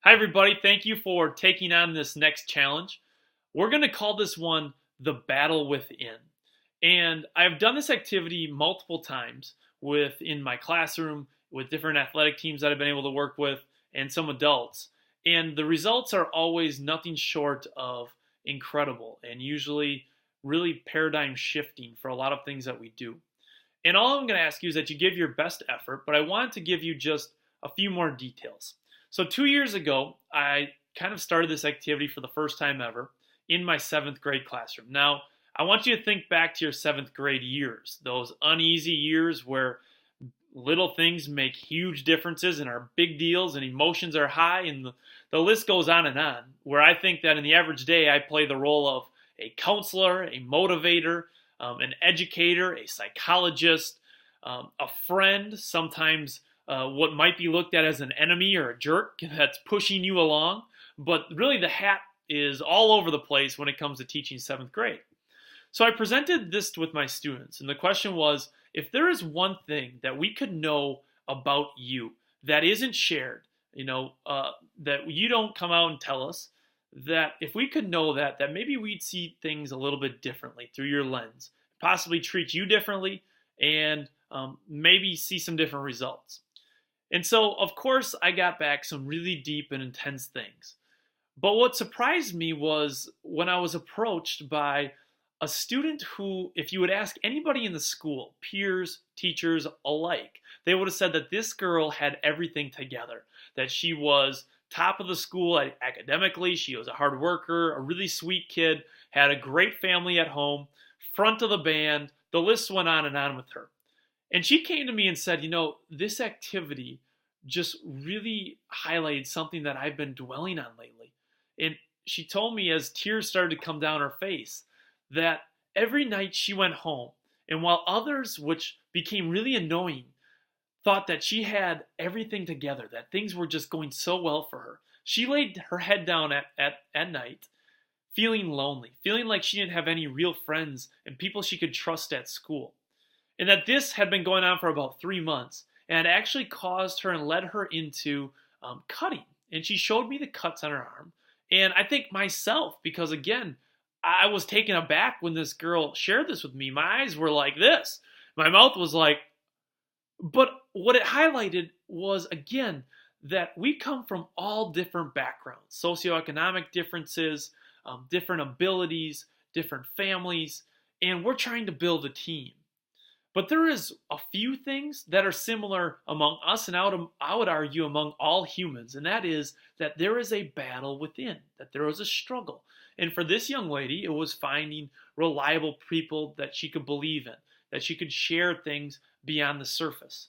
Hi, everybody. Thank you for taking on this next challenge. We're going to call this one the battle within. And I've done this activity multiple times within my classroom, with different athletic teams that I've been able to work with, and some adults. And the results are always nothing short of incredible and usually really paradigm shifting for a lot of things that we do. And all I'm going to ask you is that you give your best effort, but I wanted to give you just a few more details. So 2 years ago, I kind of started this activity for the first time ever in my seventh grade classroom. Now, I want you to think back to your seventh grade years, those uneasy years where little things make huge differences and are big deals and emotions are high, and the list goes on, where I think that in the average day I play the role of a counselor, a motivator, an educator, a psychologist, a friend, sometimes what might be looked at as an enemy or a jerk that's pushing you along. But really, the hat is all over the place when it comes to teaching seventh grade. So I presented this with my students, and the question was, if there is one thing that we could know about you that isn't shared, that you don't come out and tell us, that if we could know that maybe we'd see things a little bit differently through your lens, possibly treat you differently, and maybe see some different results. And so, of course, I got back some really deep and intense things. But what surprised me was when I was approached by a student who, if you would ask anybody in the school, peers, teachers alike, they would have said that this girl had everything together, that she was top of the school academically, she was a hard worker, a really sweet kid, had a great family at home, front of the band, the list went on with her. And she came to me and said, this activity just really highlighted something that I've been dwelling on lately. And she told me, as tears started to come down her face, that every night she went home, and while others, which became really annoying, thought that she had everything together, that things were just going so well for her, she laid her head down at night, feeling lonely, feeling like she didn't have any real friends and people she could trust at school. And that this had been going on for about 3 months, and it actually caused her and led her into cutting. And she showed me the cuts on her arm. And I think myself, because again, I was taken aback when this girl shared this with me. My eyes were like this. My mouth was like, but what it highlighted was, again, that we come from all different backgrounds, socioeconomic differences, different abilities, different families, and we're trying to build a team. But there is a few things that are similar among us, and I would argue among all humans, and that is that there is a battle within, that there is a struggle. And for this young lady, it was finding reliable people that she could believe in, that she could share things beyond the surface.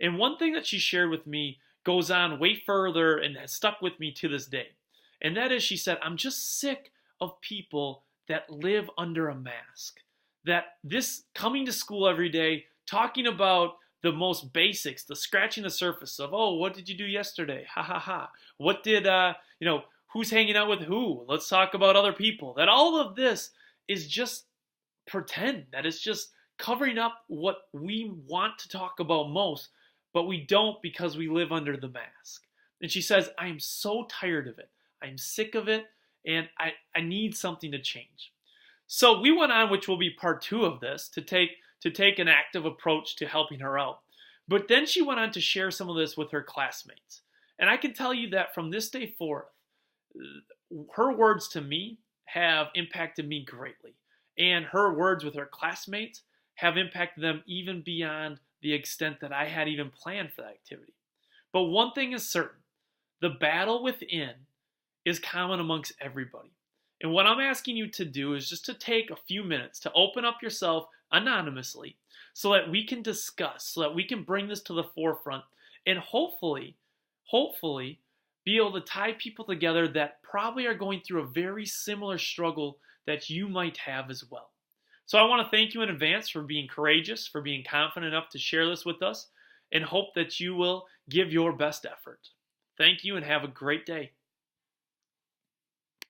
And one thing that she shared with me goes on way further and has stuck with me to this day. And that is, she said, I'm just sick of people that live under a mask. That this coming to school every day, talking about the most basics, the scratching the surface of, oh, what did you do yesterday? Ha ha ha. What did, who's hanging out with who? Let's talk about other people. That all of this is just pretend, that it's just covering up what we want to talk about most, but we don't because we live under the mask. And she says, I am so tired of it. I'm sick of it, and I need something to change. So we went on, which will be part 2 of this, to take an active approach to helping her out. But then she went on to share some of this with her classmates. And I can tell you that from this day forth, her words to me have impacted me greatly. And her words with her classmates have impacted them even beyond the extent that I had even planned for that activity. But one thing is certain, the battle within is common amongst everybody. And what I'm asking you to do is just to take a few minutes to open up yourself anonymously so that we can discuss, so that we can bring this to the forefront, and hopefully, be able to tie people together that probably are going through a very similar struggle that you might have as well. So I want to thank you in advance for being courageous, for being confident enough to share this with us, and hope that you will give your best effort. Thank you and have a great day.